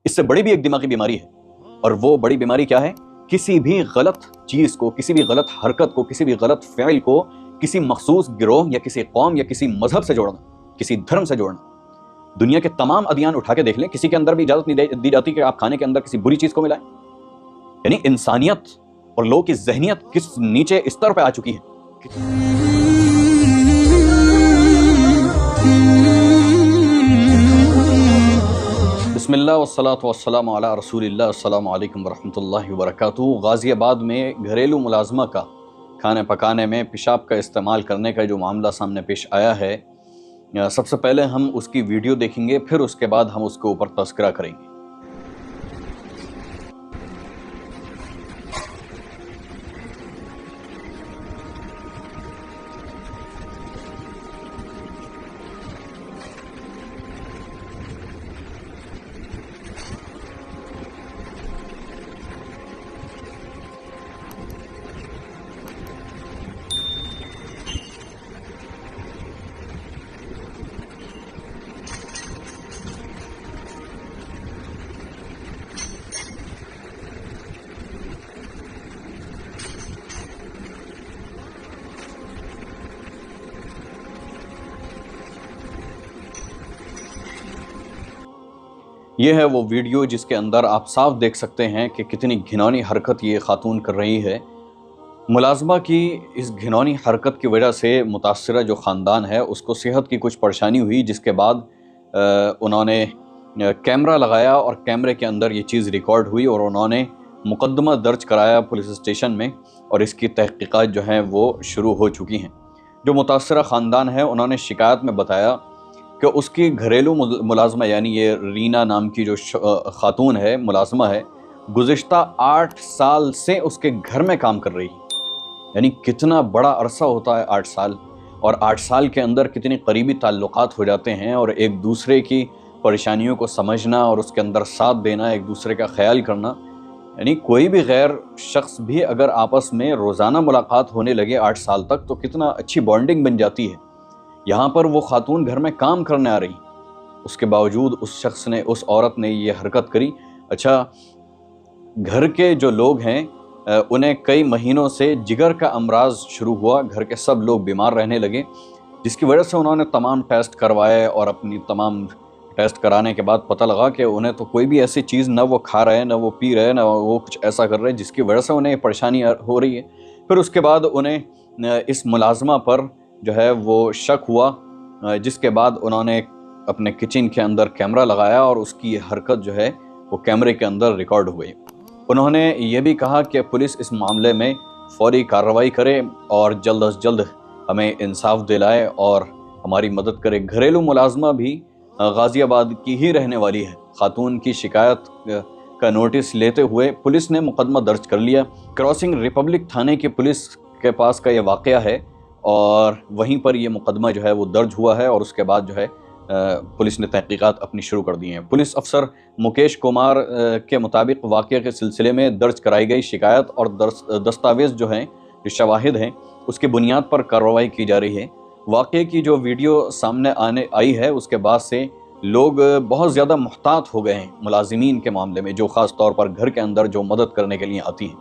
اس سے بڑی بھی ایک دماغی بیماری ہے، اور وہ بڑی بیماری کیا ہے؟ کسی بھی غلط چیز کو، کسی بھی غلط حرکت کو، کسی بھی غلط فعل کو کسی مخصوص گروہ یا کسی قوم یا کسی مذہب سے جوڑنا، کسی دھرم سے جوڑنا۔ دنیا کے تمام ادیان اٹھا کے دیکھ لیں، کسی کے اندر بھی اجازت نہیں دی جاتی کہ آپ کھانے کے اندر کسی بری چیز کو ملائیں۔ یعنی انسانیت اور لوگوں کی ذہنیت کس نیچے استر پہ آ چکی ہے۔ بسم اللہ والصلاة والسلام علی رسول اللہ۔ السلام علیکم ورحمۃ اللہ وبرکاتہ۔ غازی آباد میں گھریلو ملازمہ کا کھانے پکانے میں پیشاب کا استعمال کرنے کا جو معاملہ سامنے پیش آیا ہے، سب سے پہلے ہم اس کی ویڈیو دیکھیں گے، پھر اس کے بعد ہم اس کے اوپر تذکرہ کریں گے۔ یہ ہے وہ ویڈیو جس کے اندر آپ صاف دیکھ سکتے ہیں کہ کتنی گھناؤنی حرکت یہ خاتون کر رہی ہے۔ ملازمہ کی اس گھناؤنی حرکت کی وجہ سے متاثرہ جو خاندان ہے اس کو صحت کی کچھ پریشانی ہوئی، جس کے بعد انہوں نے کیمرہ لگایا اور کیمرے کے اندر یہ چیز ریکارڈ ہوئی اور انہوں نے مقدمہ درج کرایا پولیس اسٹیشن میں، اور اس کی تحقیقات جو ہیں وہ شروع ہو چکی ہیں۔ جو متاثرہ خاندان ہے انہوں نے شکایت میں بتایا کہ اس کی گھریلو ملازمہ، یعنی یہ رینا نام کی جو خاتون ہے، ملازمہ ہے، گزشتہ 8 سال سے اس کے گھر میں کام کر رہی ہے۔ یعنی کتنا بڑا عرصہ ہوتا ہے 8 سال، اور 8 سال کے اندر کتنی قریبی تعلقات ہو جاتے ہیں، اور ایک دوسرے کی پریشانیوں کو سمجھنا اور اس کے اندر ساتھ دینا، ایک دوسرے کا خیال کرنا۔ یعنی کوئی بھی غیر شخص بھی اگر آپس میں روزانہ ملاقات ہونے لگے 8 سال تک تو کتنا اچھی بانڈنگ بن جاتی ہے۔ یہاں پر وہ خاتون گھر میں کام کرنے آ رہی، اس کے باوجود اس عورت نے یہ حرکت کری۔ اچھا، گھر کے جو لوگ ہیں انہیں کئی مہینوں سے جگر کا امراض شروع ہوا، گھر کے سب لوگ بیمار رہنے لگے، جس کی وجہ سے انہوں نے تمام ٹیسٹ کروائے، اور اپنی تمام ٹیسٹ کرانے کے بعد پتہ لگا کہ انہیں تو کوئی بھی ایسی چیز نہ وہ کھا رہے ہیں، نہ وہ پی رہے ہیں، نہ وہ کچھ ایسا کر رہے ہیں جس کی وجہ سے انہیں پریشانی ہو رہی ہے۔ پھر اس کے بعد انہیں اس ملازمہ پر جو ہے وہ شک ہوا، جس کے بعد انہوں نے اپنے کچن کے اندر کیمرہ لگایا اور اس کی حرکت جو ہے وہ کیمرے کے اندر ریکارڈ ہوئی۔ انہوں نے یہ بھی کہا کہ پولیس اس معاملے میں فوری کارروائی کرے اور جلد از جلد ہمیں انصاف دلائے اور ہماری مدد کرے۔ گھریلو ملازمہ بھی غازی آباد کی ہی رہنے والی ہے۔ خاتون کی شکایت کا نوٹس لیتے ہوئے پولیس نے مقدمہ درج کر لیا۔ کراسنگ ریپبلک تھانے کی پولیس کے پاس کا یہ واقعہ ہے، اور وہیں پر یہ مقدمہ جو ہے وہ درج ہوا ہے، اور اس کے بعد جو ہے پولیس نے تحقیقات اپنی شروع کر دی ہیں۔ پولیس افسر مکیش کمار کے مطابق واقعے کے سلسلے میں درج کرائی گئی شکایت اور دستاویز جو ہیں، جو شواہد ہیں، اس کی بنیاد پر کارروائی کی جا رہی ہے۔ واقعے کی جو ویڈیو سامنے آئی ہے اس کے بعد سے لوگ بہت زیادہ محتاط ہو گئے ہیں ملازمین کے معاملے میں، جو خاص طور پر گھر کے اندر جو مدد کرنے کے لیے آتی ہیں،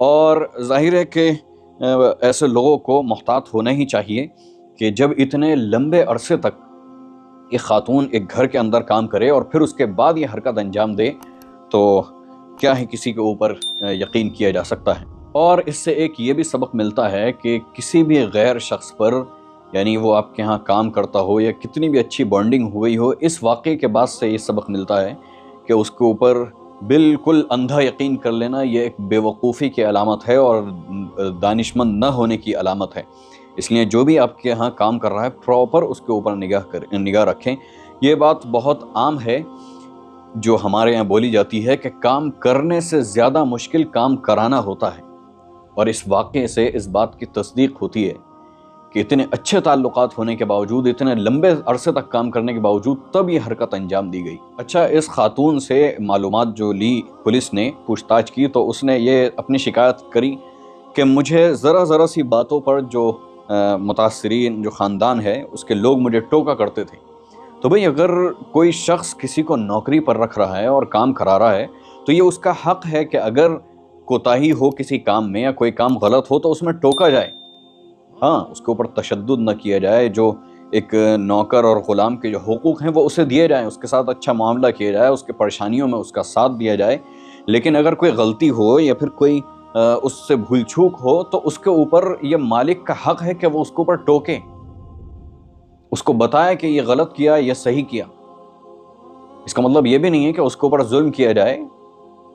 اور ظاہر ہے کہ ایسے لوگوں کو محتاط ہونا ہی چاہیے کہ جب اتنے لمبے عرصے تک ایک خاتون ایک گھر کے اندر کام کرے اور پھر اس کے بعد یہ حرکت انجام دے، تو کیا ہے کسی کے اوپر یقین کیا جا سکتا ہے۔ اور اس سے ایک یہ بھی سبق ملتا ہے کہ کسی بھی غیر شخص پر، یعنی وہ آپ کے ہاں کام کرتا ہو یا کتنی بھی اچھی بانڈنگ ہوئی ہو، اس واقعے کے بعد سے یہ سبق ملتا ہے کہ اس کے اوپر بالکل اندھا یقین کر لینا یہ ایک بے وقوفی کی علامت ہے اور دانشمند نہ ہونے کی علامت ہے۔ اس لیے جو بھی آپ کے ہاں کام کر رہا ہے پراپر اس کے اوپر نگاہ رکھیں۔ یہ بات بہت عام ہے جو ہمارے یہاں بولی جاتی ہے کہ کام کرنے سے زیادہ مشکل کام کرانا ہوتا ہے، اور اس واقعے سے اس بات کی تصدیق ہوتی ہے کہ اتنے اچھے تعلقات ہونے کے باوجود، اتنے لمبے عرصے تک کام کرنے کے باوجود تب یہ حرکت انجام دی گئی۔ اچھا، اس خاتون سے معلومات جو لی پولیس نے، پوچھ تاچھ کی، تو اس نے یہ اپنی شکایت کری کہ مجھے ذرا سی باتوں پر جو متاثرین جو خاندان ہے اس کے لوگ مجھے ٹوکا کرتے تھے، تو بھئی اگر کوئی شخص کسی کو نوکری پر رکھ رہا ہے اور کام کرا رہا ہے تو یہ اس کا حق ہے کہ اگر کوتاہی ہو کسی کام میں یا کوئی کام غلط ہو تو اس میں ٹوکا جائے. ہاں، اس کے اوپر تشدد نہ کیا جائے، جو ایک نوکر اور غلام کے جو حقوق ہیں وہ اسے دیے جائیں، اس کے ساتھ اچھا معاملہ کیا جائے، اس کے پریشانیوں میں اس کا ساتھ دیا جائے. لیکن اگر کوئی غلطی ہو یا پھر کوئی اس سے بھول چوک ہو تو اس کے اوپر یہ مالک کا حق ہے کہ وہ اس کے اوپر ٹوکے، اس کو بتائے کہ یہ غلط کیا، یہ صحیح کیا. اس کا مطلب یہ بھی نہیں ہے کہ اس کے اوپر ظلم کیا جائے.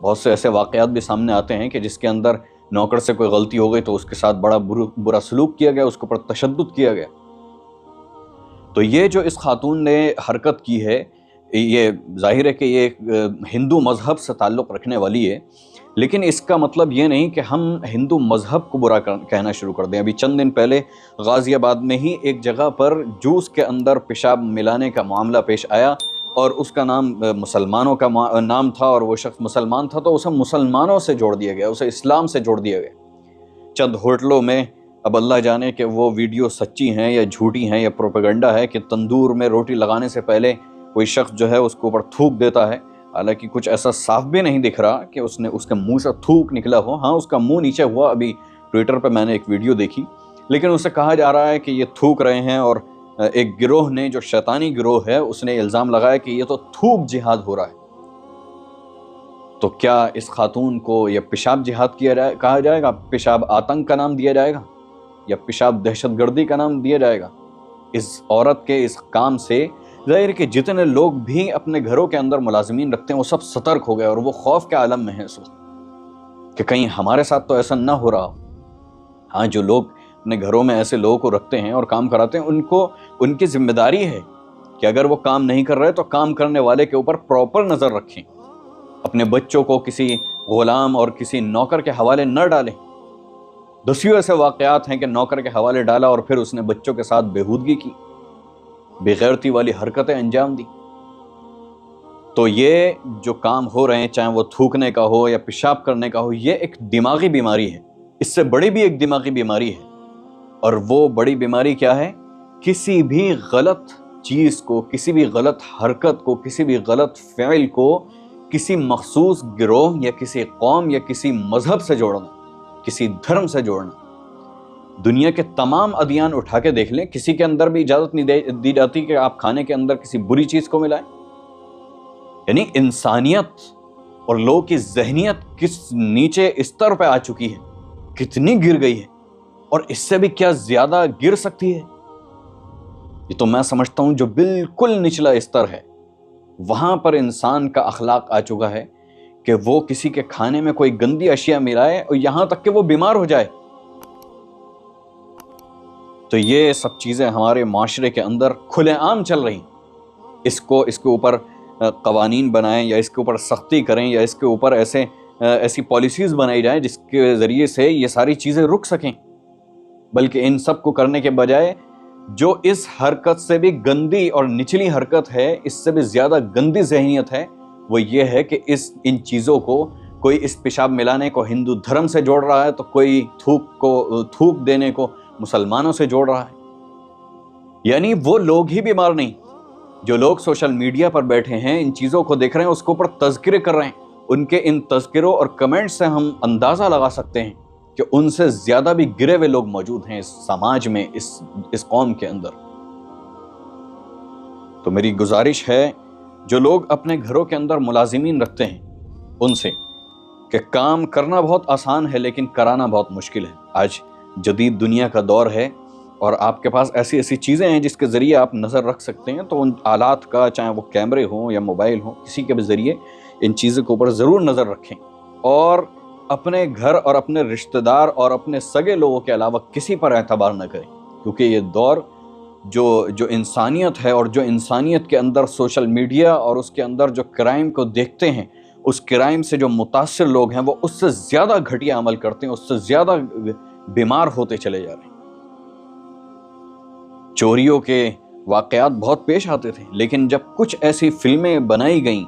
بہت سے ایسے واقعات بھی سامنے آتے ہیں کہ جس کے اندر نوکر سے کوئی غلطی ہو گئی تو اس کے ساتھ بڑا برا سلوک کیا گیا، اس کے اوپر تشدد کیا گیا. تو یہ جو اس خاتون نے حرکت کی ہے، یہ ظاہر ہے کہ یہ ہندو مذہب سے تعلق رکھنے والی ہے، لیکن اس کا مطلب یہ نہیں کہ ہم ہندو مذہب کو برا کہنا شروع کر دیں. ابھی چند دن پہلے غازی آباد میں ہی ایک جگہ پر جوس کے اندر پیشاب ملانے کا معاملہ پیش آیا اور اس کا نام مسلمانوں کا نام تھا اور وہ شخص مسلمان تھا، تو اسے مسلمانوں سے جوڑ دیا گیا، اسے اسلام سے جوڑ دیا گیا. چند ہوٹلوں میں اب اللہ جانے کہ وہ ویڈیو سچی ہیں یا جھوٹی ہیں یا پروپیگنڈا ہے کہ تندور میں روٹی لگانے سے پہلے کوئی شخص جو ہے اس کے اوپر تھوک دیتا ہے. حالانکہ کچھ ایسا صاف بھی نہیں دکھ رہا کہ اس کے منہ سے تھوک نکلا ہو. ہاں، اس کا منہ نیچے ہوا. ابھی ٹویٹر پہ میں نے ایک ویڈیو دیکھی، لیکن اسے کہا جا رہا ہے کہ یہ تھوک رہے ہیں، اور ایک گروہ نے جو شیطانی گروہ ہے اس نے الزام لگایا کہ یہ تو تھوک جہاد ہو رہا ہے. تو کیا اس خاتون کو یہ پیشاب جہاد کہا جائے گا؟ پیشاب آتنک کا نام دیا جائے گا یا پیشاب دہشت گردی کا نام دیا جائے گا؟ اس عورت کے اس کام سے ظاہر کہ جتنے لوگ بھی اپنے گھروں کے اندر ملازمین رکھتے ہیں وہ سب سترک ہو گئے اور وہ خوف کے عالم میں ہیں اس وقت کہ کہیں ہمارے ساتھ تو ایسا نہ ہو رہا ہو. ہاں، جو لوگ اپنے گھروں میں ایسے لوگوں کو رکھتے ہیں اور کام کراتے ہیں، ان کی ذمہ داری ہے کہ اگر وہ کام نہیں کر رہے تو کام کرنے والے کے اوپر پراپر نظر رکھیں. اپنے بچوں کو کسی غلام اور کسی نوکر کے حوالے نہ ڈالیں. دسیوں ایسے واقعات ہیں کہ نوکر کے حوالے ڈالا اور پھر اس نے بچوں کے ساتھ بےہودگی کی، بے غیرتی والی حرکتیں انجام دی. تو یہ جو کام ہو رہے ہیں، چاہے وہ تھوکنے کا ہو یا پیشاب کرنے کا ہو، یہ ایک دماغی بیماری ہے. اس سے بڑی بھی ایک دماغی بیماری ہے، اور وہ بڑی بیماری کیا ہے؟ کسی بھی غلط چیز کو، کسی بھی غلط حرکت کو، کسی بھی غلط فعل کو کسی مخصوص گروہ یا کسی قوم یا کسی مذہب سے جوڑنا، کسی دھرم سے جوڑنا. دنیا کے تمام ادیان اٹھا کے دیکھ لیں، کسی کے اندر بھی اجازت نہیں دی جاتی کہ آپ کھانے کے اندر کسی بری چیز کو ملائیں. یعنی انسانیت اور لوگوں کی ذہنیت کس نیچے استر پہ آ چکی ہے، کتنی گر گئی ہے، اور اس سے بھی کیا زیادہ گر سکتی ہے. یہ تو میں سمجھتا ہوں جو بالکل نچلا استر ہے، وہاں پر انسان کا اخلاق آ چکا ہے کہ وہ کسی کے کھانے میں کوئی گندی اشیاء ملائے اور یہاں تک کہ وہ بیمار ہو جائے. تو یہ سب چیزیں ہمارے معاشرے کے اندر کھلے عام چل رہی. اس کے اوپر قوانین بنائیں یا اس کے اوپر سختی کریں یا اس کے اوپر ایسی پالیسیز بنائی جائیں جس کے ذریعے سے یہ ساری چیزیں رک سکیں. بلکہ ان سب کو کرنے کے بجائے جو اس حرکت سے بھی گندی اور نچلی حرکت ہے، اس سے بھی زیادہ گندی ذہنیت ہے، وہ یہ ہے کہ ان چیزوں کو کوئی اس پیشاب ملانے کو ہندو دھرم سے جوڑ رہا ہے تو کوئی تھوک دینے کو مسلمانوں سے جوڑ رہا ہے. یعنی وہ لوگ ہی بیمار نہیں، جو لوگ سوشل میڈیا پر بیٹھے ہیں، ان چیزوں کو دیکھ رہے ہیں، اس کے اوپر تذکرے کر رہے ہیں، ان کے ان تذکروں اور کمنٹ سے ہم اندازہ لگا سکتے ہیں کہ ان سے زیادہ بھی گرے ہوئے لوگ موجود ہیں اس سماج میں، اس قوم کے اندر. تو میری گزارش ہے جو لوگ اپنے گھروں کے اندر ملازمین رکھتے ہیں ان سے کہ کام کرنا بہت آسان ہے لیکن کرانا بہت مشکل ہے. آج جدید دنیا کا دور ہے اور آپ کے پاس ایسی چیزیں ہیں جس کے ذریعے آپ نظر رکھ سکتے ہیں. تو ان آلات کا، چاہے وہ کیمرے ہوں یا موبائل ہوں، کسی کے بھی ذریعے ان چیزوں کے اوپر ضرور نظر رکھیں، اور اپنے گھر اور اپنے رشتہ دار اور اپنے سگے لوگوں کے علاوہ کسی پر اعتبار نہ کریں. کیونکہ یہ دور جو انسانیت ہے اور جو انسانیت کے اندر سوشل میڈیا اور اس کے اندر جو کرائم کو دیکھتے ہیں، اس کرائم سے جو متاثر لوگ ہیں وہ اس سے زیادہ گھٹیا عمل کرتے ہیں، اس سے زیادہ بیمار ہوتے چلے جا رہے ہیں. چوریوں کے واقعات بہت پیش آتے تھے، لیکن جب کچھ ایسی فلمیں بنائی گئیں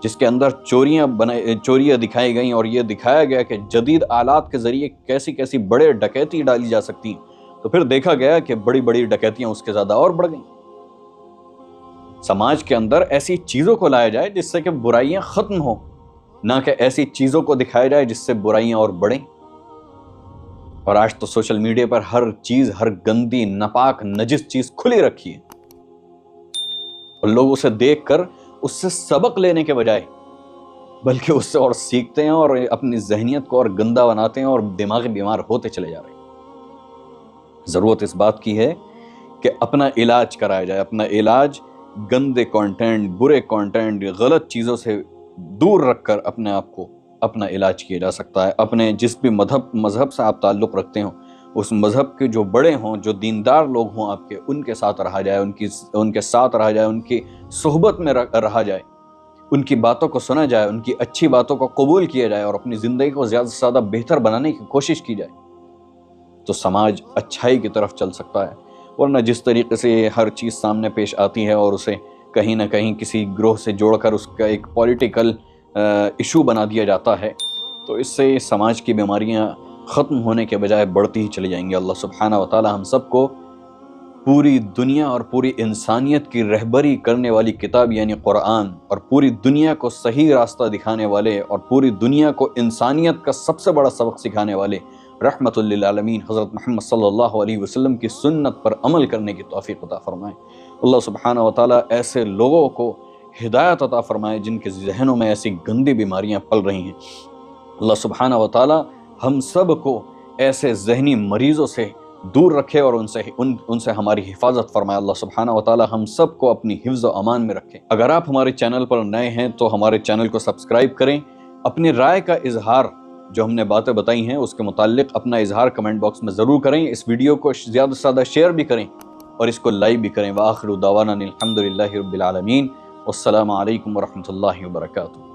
جس کے اندر چوریاں دکھائی گئیں اور یہ دکھایا گیا کہ جدید آلات کے ذریعے کیسی بڑے ڈکیتی ڈالی جا سکتی ہیں، تو پھر دیکھا گیا کہ بڑی ڈکیتیاں اس کے زیادہ اور بڑھ گئیں. سماج کے اندر ایسی چیزوں کو لایا جائے جس سے کہ برائیاں ختم ہوں، نہ کہ ایسی چیزوں کو دکھایا جائے جس سے برائیاں اور بڑھیں۔ اور آج تو سوشل میڈیا پر ہر چیز، ہر گندی، ناپاک، نجس چیز کھلی رکھی ہے، اور لوگ اسے دیکھ کر اس سے سبق لینے کے بجائے بلکہ اس سے اور سیکھتے ہیں اور اپنی ذہنیت کو اور گندا بناتے ہیں اور دماغی بیمار ہوتے چلے جا رہے ہیں۔ ضرورت اس بات کی ہے کہ اپنا علاج کرایا جائے، اپنا علاج گندے کانٹینٹ، برے کانٹینٹ، غلط چیزوں سے دور رکھ کر اپنے آپ کو اپنا علاج کیا جا سکتا ہے۔ اپنے جس بھی مذہب سے آپ تعلق رکھتے ہوں، اس مذہب کے جو بڑے ہوں، جو دیندار لوگ ہوں آپ کے، ان کے ساتھ رہا جائے، ان کے ساتھ رہا جائے، ان کی صحبت میں رہا جائے، ان کی باتوں کو سنا جائے، ان کی اچھی باتوں کو قبول کیا جائے اور اپنی زندگی کو زیادہ سے زیادہ بہتر بنانے کی کوشش کی جائے، تو سماج اچھائی کی طرف چل سکتا ہے۔ ورنہ جس طریقے سے ہر چیز سامنے پیش آتی ہے اور اسے کہیں نہ کہیں کسی گروہ سے جوڑ کر اس کا ایک پولیٹیکل ایشو بنا دیا جاتا ہے، تو اس سے سماج کی بیماریاں ختم ہونے کے بجائے بڑھتی ہی چلی جائیں گی۔ اللہ سبحانہ و تعالی ہم سب کو پوری دنیا اور پوری انسانیت کی رہبری کرنے والی کتاب یعنی قرآن، اور پوری دنیا کو صحیح راستہ دکھانے والے اور پوری دنیا کو انسانیت کا سب سے بڑا سبق سکھانے والے رحمت للعالمین حضرت محمد صلی اللہ علیہ وسلم کی سنت پر عمل کرنے کی توفیق عطا فرمائے۔ اللہ سبحانہ و تعالیٰ ایسے لوگوں کو ہدایت عطا فرمائے جن کے ذہنوں میں ایسی گندی بیماریاں پل رہی ہیں۔ اللہ سبحانہ و تعالیٰ ہم سب کو ایسے ذہنی مریضوں سے دور رکھے اور ان سے ہماری حفاظت فرمائے۔ اللہ سبحانہ و تعالیٰ ہم سب کو اپنی حفظ و امان میں رکھے۔ اگر آپ ہمارے چینل پر نئے ہیں تو ہمارے چینل کو سبسکرائب کریں، اپنی رائے کا اظہار جو ہم نے باتیں بتائی ہیں اس کے متعلق اپنا اظہار کمنٹ باکس میں ضرور کریں، اس ویڈیو کو زیادہ سے زیادہ شیئر بھی کریں اور اس کو لائک بھی کریں۔ وآخر دعوانا الحمد للہ رب العالمین، والسلام علیکم ورحمۃ اللہ وبرکاتہ۔